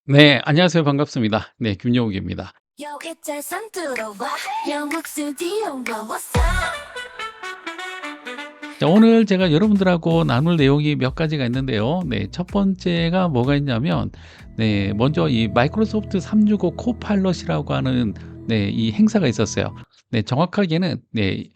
네, 안녕하세요. 반갑습니다. 네, 김영욱입니다. Yo, it's a Santurova. 영국 스튜디오가 왔어. 자, 오늘 제가 여러분들하고 나눌 내용이 몇 가지가 있는데요. 네, 첫 번째가 뭐가 있냐면, 네, 먼저 이 마이크로소프트 365 코파일럿이라고 하는 네, 이 행사가 있었어요. 네, 정확하게는 네,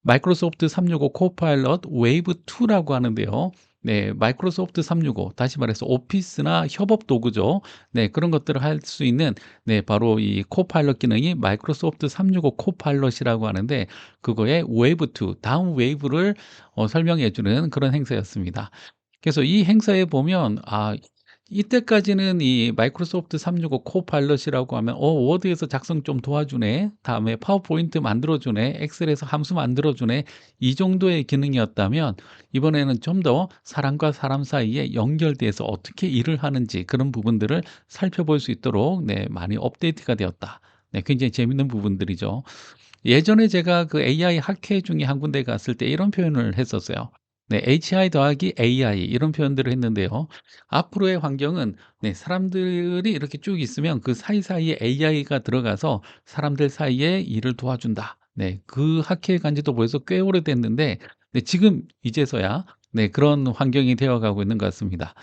마이크로소프트 365 코파일럿 웨이브 2라고 하는데요. 네, 마이크로소프트 365, 다시 말해서 오피스나 협업 도구죠. 네, 그런 것들을 할 수 있는 네, 바로 이 코파일럿 기능이 마이크로소프트 365 코파일럿이라고 하는데 그거의 웨이브 2, 다음 웨이브를 설명해 주는 그런 행사였습니다. 그래서 이 행사에 보면 이때까지는 이 마이크로소프트 365 코파일럿이라고 하면 워드에서 작성 좀 도와주네. 다음에 파워포인트 만들어 주네. 엑셀에서 함수 만들어 주네. 이 정도의 기능이었다면 이번에는 좀 더 사람과 사람 사이에 연결돼서 어떻게 일을 하는지 그런 부분들을 살펴볼 수 있도록 네, 많이 업데이트가 되었다. 네, 굉장히 재밌는 부분들이죠. 예전에 제가 그 AI 학회 중에 한 군데 갔을 때 이런 표현을 했었어요. 네, HI 더하기 AI 이런 표현들을 했는데요. 앞으로의 환경은 네, 사람들이 이렇게 쭉 있으면 그 사이사이에 AI가 들어가서 사람들 사이에 일을 도와준다. 네, 그 학회에 간 지도 벌써 꽤 오래됐는데 네, 지금 이제서야 네, 그런 환경이 되어가고 있는 것 같습니다.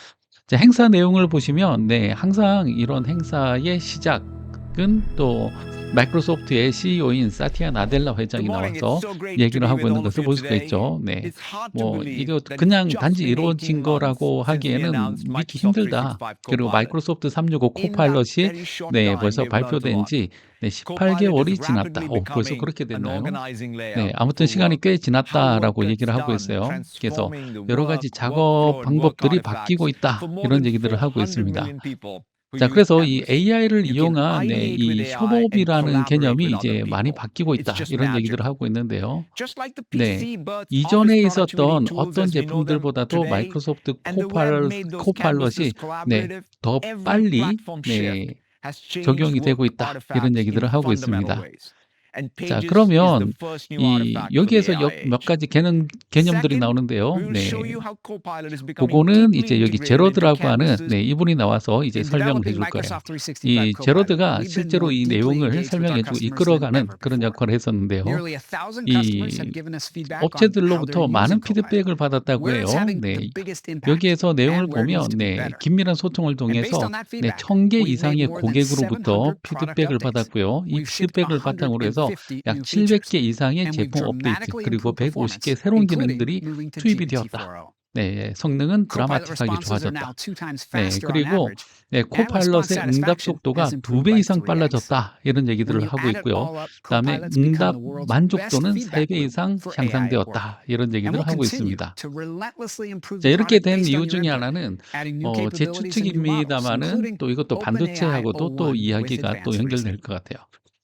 자, 행사 내용을 보시면 네, 항상 이런 행사의 시작은 또 마이크로소프트의 CEO인 사티아 나델라 회장이 Good morning. It's 나와서 so great to 얘기를 be 하고 with 있는 all of 것을 you 볼 수가 today. 있죠. 네. It's hard to 뭐 believe 이거 that it's 그냥 just 단지 been 18 이루어진 거라고 months since we 하기에는 announced 믿기 Microsoft 힘들다. 365 그리고 Copilot. 마이크로소프트 365 In that 코파일럿이 very short 네, time, 벌써 they've learned a 발표된 lot. 지 네, Copilot is 18개월이 지났다. rapidly 벌써 becoming 그렇게 an 됐나요? organizing 네, layer 아무튼 for 시간이 꽤 work. How work 지났다라고 gets 얘기를 하고 done, 있어요. 그래서 transforming the 여러 work, 가지 작업 workflow, and work 방법들이 바뀌고 artifacts 있다. for more 이런 than 얘기들을 하고 400 있습니다. million people who 자, use 그래서 이 Atlas. AI를 You can 이용한 네, ideate with 이 AI and 협업이라는 collaborate 개념이 with other 이제 많이 people. 바뀌고 It's 있다. just 이런 얘기들을 magical. 하고 있는데요. Just like the 네. PC births office 이전에 productivity 있었던 tools 어떤 as we know them 제품들보다도 today, 마이크로소프트 and the web made those canvases 코파일럿이 네, collaborative, 더 every 빨리 platform shift 네, has changed 적용이 되고 work 있다. 이런 artifacts in 얘기들을 하고 fundamental 있습니다. ways. And 자, Pages is the 그러면 first new 이 artifact for the 여기에서 AI 몇 age. 가지 개념들이 Second, 나오는데요. we will show 네. you how Copilot is becoming 그거는 deeply 이제 여기 integrated into 제로드라고 하는 canvases. 네, 이분이 나와서 이제 In 설명을 developing 해줄 거예요. Microsoft 365 이 Copilot, 제로드가 we've been 실제로 more 이 deeply 내용을 engaged with our 설명해주고 customers than 이끌어가는 ever 그런 before. 역할을 했었는데요. Nearly 1,000 customers have 이 given us feedback on how they're 업체들로부터 많은 using Copilot, 피드백을 받았다고 where it's 해요. having the 네. biggest impact, 여기에서 내용을 and where it needs 보면 to be 네, better. 긴밀한 소통을 And based 통해서 on that 네, feedback, 1000개 we've made 이상의 more than 고객으로부터 700 product 피드백을 updates. 받았고요. 이 We've shipped 피드백을 바탕으로 해서 150 약 new features, 700개 이상의 and we've 제품 업데이트 dramatically 그리고 improved 150개 performance, 새로운 including 기능들이 moving to 투입이 되었다. GPT-4o. 네, 성능은 Copilot 드라마틱하게 responses are now 좋아졌다. 2 times 네, faster on 그리고 average, 네, and response 코파일럿의 응답 satisfaction 속도가 has 2배 improved by 이상 3x. 빨라졌다. 이런 When 얘기들을 you 하고 add it 있고요. all up, 그다음에 Copilot's become 응답 the world's best 만족도는 feedback 3배 loop 이상 for AI at work. 향상되었다. 이런 And 얘기들을 we'll 하고 continue 있습니다. to relentlessly improve 자, the 이렇게 product 된 based on 이유 your 중에 input, 하나는 adding new 제 capabilities and new models, 추측입니다마는 including 또 이것도 OpenAI 반도체하고도 또 O1 with 이야기가 또 advanced 연결될 reasoning. 것 같아요.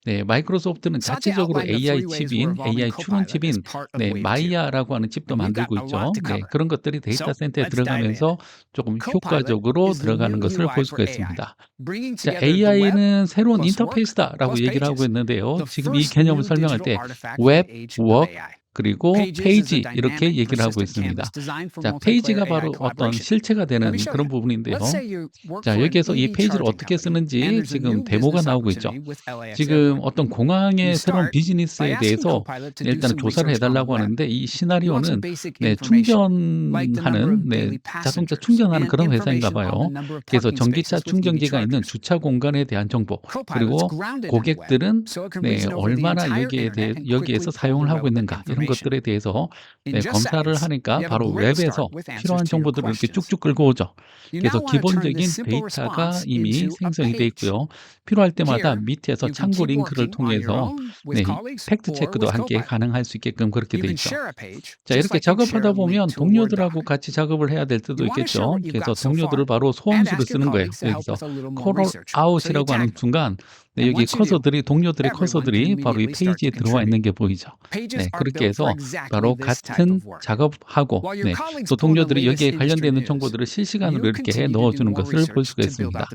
네, 마이크로소프트는 Satya 자체적으로 outlined the AI 3 ways we're 칩인, evolving AI 추론 Copilot as 칩인 part of 네, Wave 2. 마이야라고 하는 칩도 And we've got 만들고 a lot 있죠. to 네, cover. 그런 것들이 데이터 So 센터에 let's dive in. 들어가면서 조금 Copilot 효과적으로 is the 들어가는 new 것을 UI 볼 for 수가 AI, 있습니다. bringing 자, together the web AI는 새로운 plus work 인터페이스다라고 plus 얘기를 하고 pages, 있는데요. the 지금 이 first 개념을 new 설명할 때 digital artifact for 웹, the age of 워크, AI. 그리고 Pages is a 페이지 이렇게 dynamic, 얘기를 하고 persistent 있습니다. canvas designed for 자, multiplayer 페이지가 AI 바로 어떤 collaboration. 실체가 Let me 되는 show 그런 you. 부분인데요. Let's say you work 자, for an 여기에서 이 EV 페이지를 charging 어떻게 company, and 쓰는지 there's a 지금 new 데모가 business 나오고 있죠. opportunity with LAX 지금 Airport. 어떤 You 공항의 새로운 start by 비즈니스에 asking 대해서 Copilot to do 일단은 some 조사를 research on the 해달라고 web. 하는데 이 You want some 시나리오는 basic 네, information, like the number 충전하는 of 네, daily 자동차 passengers 충전하는 and 그런 회사인가 information on the 봐요. number of 그래서 parking 전기차 spaces with EV 충전기가 있는 chargers. 주차 공간에 대한 정보 Copilot's 그리고 grounded in the web, 고객들은 so it can 네, reason over the 얼마나 entire internet and quickly 여기에서 pull the 사용을 하고 relevant 있는가 이런 information. 것들에 대해서 In 네, just 검사를 seconds, 하니까 you have a 바로 great start 웹에서 with answers 필요한 to your 정보들을 이렇게 questions. 쭉쭉 끌고 오죠. You 그래서 now want to turn 기본적인 this simple 데이터가 response 이미 into a 생성이 돼 page. 있고요. 필요할 때마다 Here, 밑에서 you can 참고 keep 링크를 working on your 통해서 own with 네, colleagues 팩트 or 체크도 with 함께 Copilot. 가능할 수 있게끔 그렇게 You 돼 can 있죠. share a page 자, just 이렇게 like you'd share 작업하다 a link 보면 to a Word 동료들하고 doc. 같이 작업을 해야 될 때도 You want to share 있겠죠. what you've 그래서 got so 동료들을 far 바로 and 소환수를 ask your 쓰는 거예요. colleagues to help 여기서 with a little more 콜 research. So you 아웃이라고 하는 tag them. 순간 네, 여기 커서들이 동료들의 커서들이 바로 이 페이지에 들어와 있는 게 보이죠. 네, 그렇게 해서 바로 같은 작업하고 네, 또 동료들이 여기에 관련되어 있는 정보들을 실시간으로 이렇게 넣어주는 것을 볼 수가 있습니다.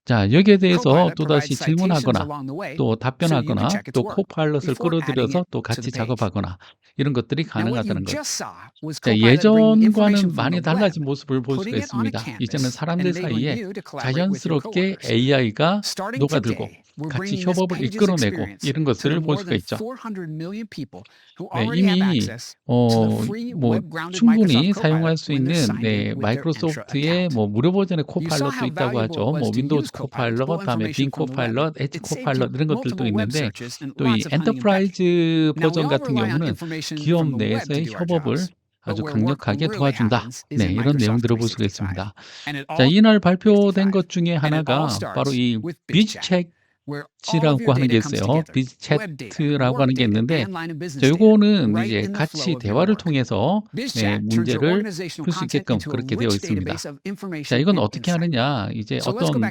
자, 여기에 대해서 또다시 질문하거나 또 답변하거나 또 코파일럿을 끌어들여서 또 같이 작업하거나 이런 것들이 가능하다는 거죠. 자, 예전과는 많이 달라진 모습을 볼 수가 있습니다. 이제는 사람들 사이에 자연스럽게 AI가 녹아들고 같이 협업을 이끌어내고 이런 것을 볼 수가 있죠. 네, 이미 뭐 충분히 사용할 수 있는 네, 마이크로소프트의 뭐 무료 버전의 코파일럿도 있다고 하죠. 뭐 윈도우즈 코파일럿, 다음에 빈 코파일럿, 엣지 코파일럿 이런 것들도 있는데 또 이 엔터프라이즈 버전 같은 경우는 기업 내에서의 협업을 아주 강력하게 도와준다. 네, 이런 내용들을 볼 수가 있습니다. 자, 이날 발표된 것 중에 하나가 바로 이 비즈챗이라고 하는 게 있어요. 비즈챗라고 하는 게 있는데, 자, 요거는 이제 같이 대화를 통해서 네, 문제를 풀 수 있게끔 그렇게 되어 있습니다. 자, 이건 어떻게 하느냐? 이제 어떤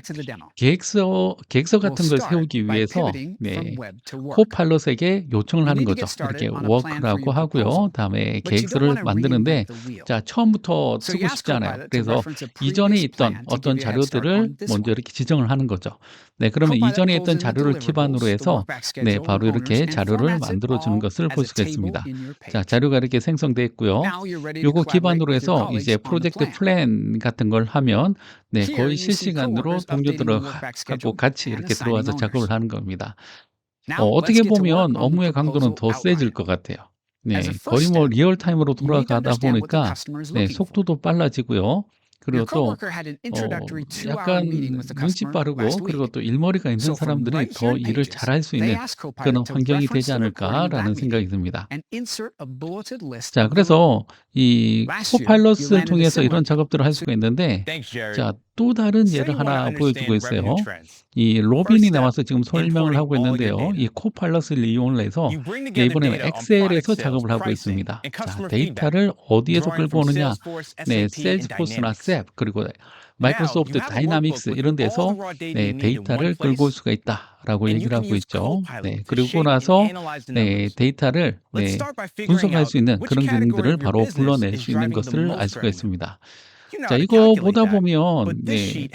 계획서 같은 걸 세우기 위해서 네, 코파일럿에게 요청을 하는 거죠. 이렇게 워크라고 하고요. 다음에 계획서를 만드는데, 자, 처음부터 쓰고 싶지 않아요. 그래서 이전에 있던 어떤 자료들을 먼저 이렇게 지정을 하는 거죠. 네, 그러면 이전에 있던 자료를 기반으로 해서 네, 바로 이렇게 자료를 만들어 주는 것을 볼 수가 있습니다. 자, 자료가 이렇게 생성되어 있고요. 요거 기반으로 해서 이제 프로젝트 플랜 같은 걸 하면 네, 거의 실시간으로 동료들하고 같이 이렇게 들어와서 작업을 하는 겁니다. 어떻게 보면 업무의 강도는 더 세질 것 같아요. 네, 거의 뭐 리얼타임으로 돌아가다 보니까 네, 속도도 빨라지고요. 그리고 또 약간 눈치 빠르고 그리고 또 일머리가 있는 사람들이 더 일을 잘할 수 있는 그런 환경이 되지 않을까라는 생각이 듭니다. 자, 그래서 이 코파일럿을 통해서 이런 작업들을 할 수가 있는데, 자, 또 다른 예를 하나 보여주고 있어요. 이 로빈이 나와서 지금 설명을 하고 있는데요. 이 코파일럿을 이용을 해서 네, 이번에는 엑셀에서 작업을 하고 있습니다. 자, 데이터를 어디에서 끌고 오느냐? 네, 세일즈포스나 셉 그리고 마이크로소프트 다이나믹스 이런 데서 네, 데이터를 끌고 올 수가 있다라고 얘기를 하고 있죠. 네, 그리고 나서 네, 데이터를 네, 분석할 수 있는 그런 기능들을 바로 불러낼 수 있는 것을 알 수가 있습니다. 자, 이거 보다 보면 네,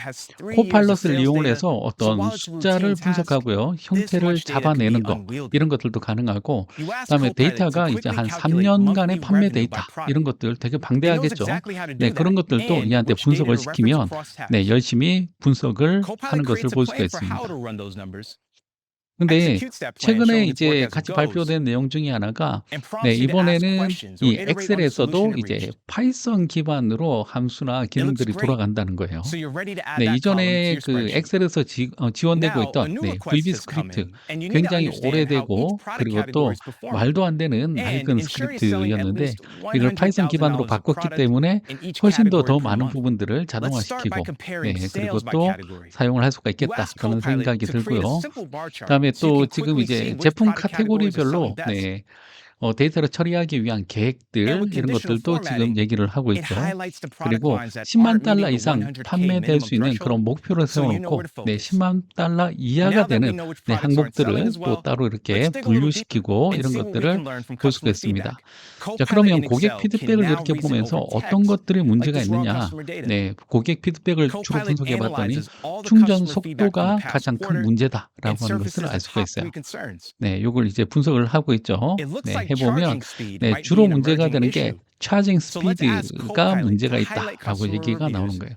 코파일럿을 이용을 해서 어떤 숫자를 분석하고요, 형태를 잡아내는 거 이런 것들도 가능하고, 그다음에 데이터가 이제 한 3년간의 판매 데이터 이런 것들 되게 방대하겠죠. 네, 그런 것들도 이한테 분석을 시키면 네, 열심히 분석을 하는 것을 볼 수가 있습니다. 근데 최근에 이제 같이 발표된 내용 중에 하나가 네, 이번에는 이 엑셀에서도 이제 파이썬 기반으로 함수나 기능들이 돌아간다는 거예요. 네, 이전에 그 엑셀에서 지원되고 있던 네, VB 스크립트 굉장히 오래되고 그리고 또 말도 안 되는 낡은 스크립트였는데 이걸 파이썬 기반으로 바꿨기 때문에 훨씬 더 많은 부분들을 자동화시키고 네, 그리고 또 사용을 할 수가 있겠다 그런 생각이 들고요. 그다음에 또 지금 이제 제품 카테고리별로 네, 데이터를 처리하기 위한 계획들 이런 것들도 지금 얘기를 하고 있죠. 그리고 $100,000 이상 판매될 수 있는 그런 목표를 세워놓고 네, $100,000 이하가 되는 네, 항목들을 또 따로 이렇게 분류시키고 이런 것들을 볼 수가 있습니다. 자, 그러면 고객 피드백을 이렇게 보면서 어떤 것들이 문제가 있느냐? 네, 고객 피드백을 주로 분석해 봤더니 충전 속도가 가장 큰 문제다라고 하는 것을 알 수가 있어요. 네, 요걸 이제 분석을 하고 있죠. 네, 해보면 네, 주로 문제가 되는 게 차징 스피드가 문제가 있다라고 얘기가 나오는 거예요.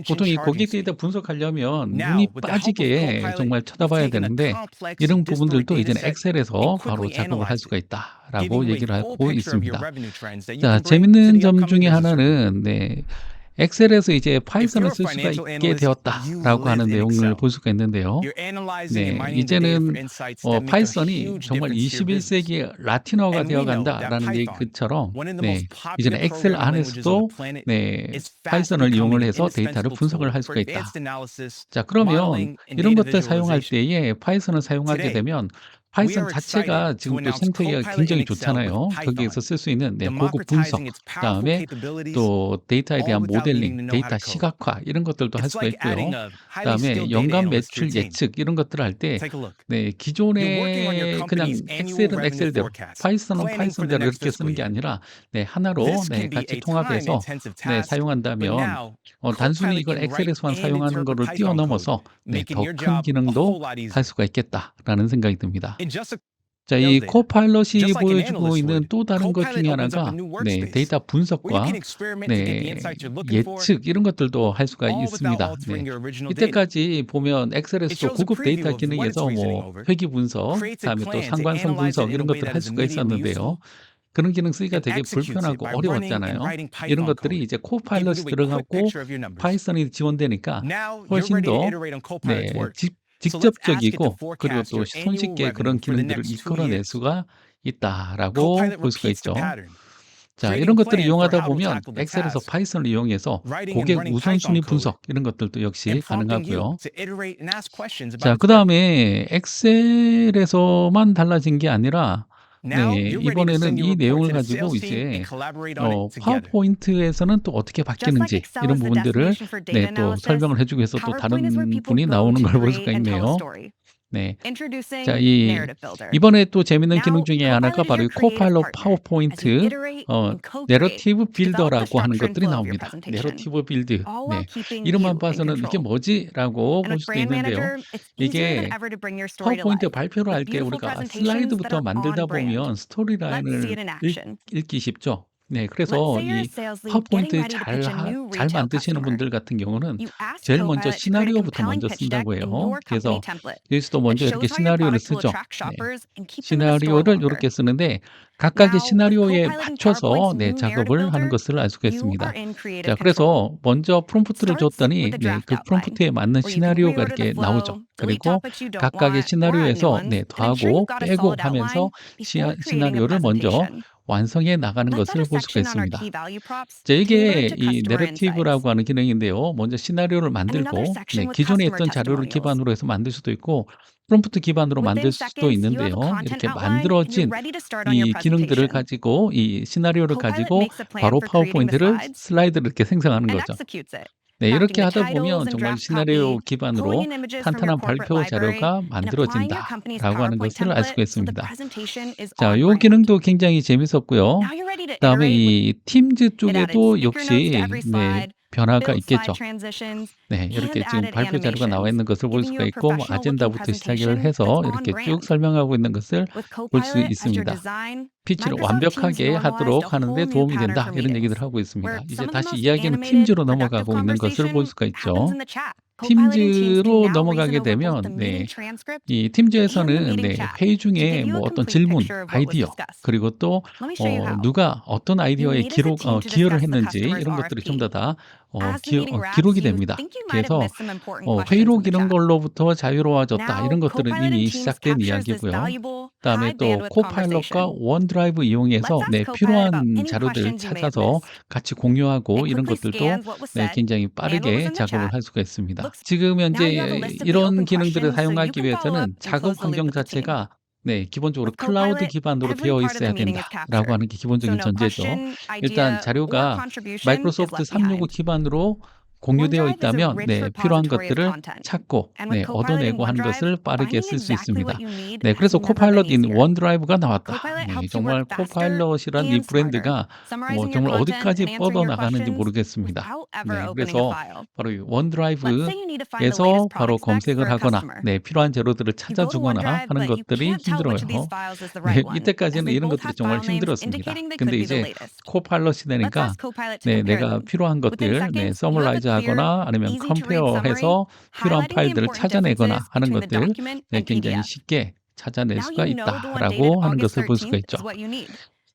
보통 이 고객 데이터 분석하려면 눈이 빠지게 정말 쳐다봐야 되는데 이런 부분들도 이제는 엑셀에서 바로 작업을 할 수가 있다라고 얘기를 하고 있습니다. 자, 재밌는 점 중에 하나는 네, 엑셀에서 이제 파이썬을 쓸 수가 있게 되었다라고 하는 내용을 볼 수가 있는데요. 네, 이제는 파이썬이 정말 21세기의 라틴어가 되어간다라는 얘기처럼 네, 이제는 엑셀 안에서도 네, 파이썬을 이용을 해서 데이터를 분석을 할 수가 있다. 자, 그러면 이런 것들 사용할 때에 파이썬을 사용하게 되면 파이썬 자체가 지금 또 생태계가 굉장히 좋잖아요. 거기에서 쓸 수 있는 고급 분석, 그다음에 또 데이터에 대한 모델링, 데이터 시각화 이런 것들도 할 수가 있고요. 그다음에 연간 매출 예측 이런 것들을 할 때 기존에 그냥 엑셀은 엑셀대로, 파이썬은 파이썬대로 이렇게 쓰는 게 아니라 하나로 같이 통합해서 사용한다면 단순히 이걸 엑셀에서만 사용하는 거를 뛰어넘어서 더 큰 기능도 할 수가 있겠다라는 생각이 듭니다. 자, 이 코파일럿이 보여주고 있는 또 다른 것 중에 하나가 데이터 분석과 예측 이런 것들도 할 수가 있습니다. 이때까지 보면 엑셀에서도 고급 데이터 기능에서 뭐 회귀 분석, 그다음에 또 상관성 분석 이런 것들을 할 수가 있었는데요. 그런 기능 쓰기가 되게 불편하고 어려웠잖아요. 이런 것들이 이제 코파일럿이 들어가고 파이썬이 지원되니까 훨씬 더 직접적이고 그리고 또 손쉽게 그런 기능들을 이끌어낼 수가 있다라고 볼 수가 있죠. 자, 이런 것들을 이용하다 보면 엑셀에서 파이썬을 이용해서 고객 우선순위 분석 이런 것들도 역시 가능하고요. 자, 그다음에 엑셀에서만 달라진 게 아니라 이번에는 이 내용을 가지고 이제 파워포인트에서는 또 어떻게 바뀌는지 이런 부분들을 또 설명을 해주기 위해서 또 다른 분이 나오는 걸 볼 수가 있네요. 자, 이번에 또 재밌는 기능 중에 하나가 바로 이 코파일럿 파워포인트 내러티브 빌더라고 하는 것들이 나옵니다. 내러티브 빌드. 이름만 봐서는 이게 뭐지라고 볼 수도 있는데요. 이게 파워포인트 발표를 할 때 우리가 슬라이드부터 만들다 보면 스토리라인을 읽기 쉽죠. 그래서 이 파워포인트 잘 만드시는 분들 같은 경우는 제일 먼저 시나리오부터 먼저 쓴다고 해요. 그래서 여기서도 먼저 이렇게 시나리오를 쓰죠. 시나리오를 이렇게 쓰는데 각각의 시나리오에 맞춰서 작업을 하는 것을 알 수가 있습니다. 자, 그래서 먼저 프롬프트를 줬더니 그 프롬프트에 맞는 시나리오가 이렇게 나오죠. 그리고 각각의 시나리오에서 더하고 빼고 하면서 시나리오를 먼저 완성해 나가는 것을 볼 수가 있습니다. 자, 이게 이 내러티브라고 하는 기능인데요. 먼저 시나리오를 만들고 기존에 있던 자료를 기반으로 해서 만들 수도 있고 프롬프트 기반으로 만들 수도 있는데요. 이렇게 만들어진 이 기능들을 가지고 이 시나리오를 가지고 바로 파워포인트를 슬라이드를 이렇게 생성하는 거죠. 이렇게 하다 보면 정말 시나리오 기반으로 탄탄한 발표 자료가 만들어진다라고 하는 것을 알 수가 있습니다. 자, 이 기능도 굉장히 재밌었고요. 그다음에 이 팀즈 쪽에도 역시 변화가 있겠죠. 이렇게 지금 발표 자료가 나와 있는 것을 볼 수가 있고 아젠다부터 시작을 해서 이렇게 쭉 설명하고 있는 것을 볼 수 있습니다. 피치를 완벽하게 하도록 하는 데 도움이 된다 이런 얘기를 하고 있습니다. 이제 다시 이야기는 팀즈로 넘어가고 있는 것을 볼 수가 있죠. 팀즈로 넘어가게 되면 이 팀즈에서는 회의 중에 뭐 어떤 질문, 아이디어 그리고 또 누가 어떤 아이디어에 기여를 했는지 이런 것들이 전부 다 기록이 됩니다. 그래서 회의록 이런 걸로부터 자유로워졌다 이런 것들은 이미 시작된 이야기고요. 그다음에 또 코파일럿과 원드라이브 이용해서 필요한 자료들 찾아서 같이 공유하고 이런 것들도 굉장히 빠르게 작업을 할 수가 있습니다. 지금 현재 이런 기능들을 사용하기 위해서는 작업 환경 자체가 기본적으로 클라우드 기반으로 되어 있어야 된다라고 하는 게 기본적인 전제죠. 일단 자료가 마이크로소프트 365 기반으로 공유되어 있다면 필요한 것들을 찾고 얻어내고 하는 것을 빠르게 쓸 수 있습니다. 그래서 코파일럿 인 원드라이브가 나왔다. 정말 코파일럿이란 이 브랜드가 정말 어디까지 뻗어나가는지 모르겠습니다. 그래서 바로 이 원드라이브에서 바로 검색을 하거나 필요한 자료들을 찾아주거나 하는 것들이 힘들어요. 이때까지는 이런 것들이 정말 힘들었습니다. 근데 이제 코파일럿이 되니까 내가 필요한 것들 서머라이즈 하거나 아니면 컴페어해서 필요한 파일들을 찾아내거나 하는 것들 굉장히 쉽게 찾아낼 수가 있다라고 하는 것을 볼 수가 있죠.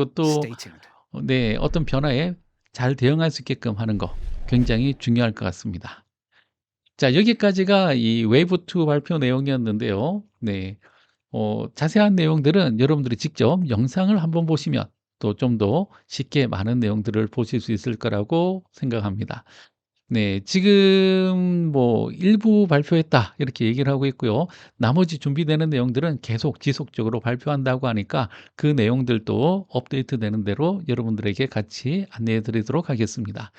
그리고 또 Stay tuned. 네, 어떤 변화에 잘 대응할 수 있게끔 하는 거 굉장히 중요할 것 같습니다. 자, 여기까지가 이 웨이브 2 발표 내용이었는데요. 네. 자세한 내용들은 여러분들이 직접 영상을 한번 보시면 또 좀 더 쉽게 많은 내용들을 보실 수 있을 거라고 생각합니다. 네, 지금 뭐 일부 발표했다 이렇게 얘기를 하고 있고요. 나머지 준비되는 내용들은 계속 지속적으로 발표한다고 하니까 그 내용들도 업데이트 되는 대로 여러분들에게 같이 안내해 드리도록 하겠습니다.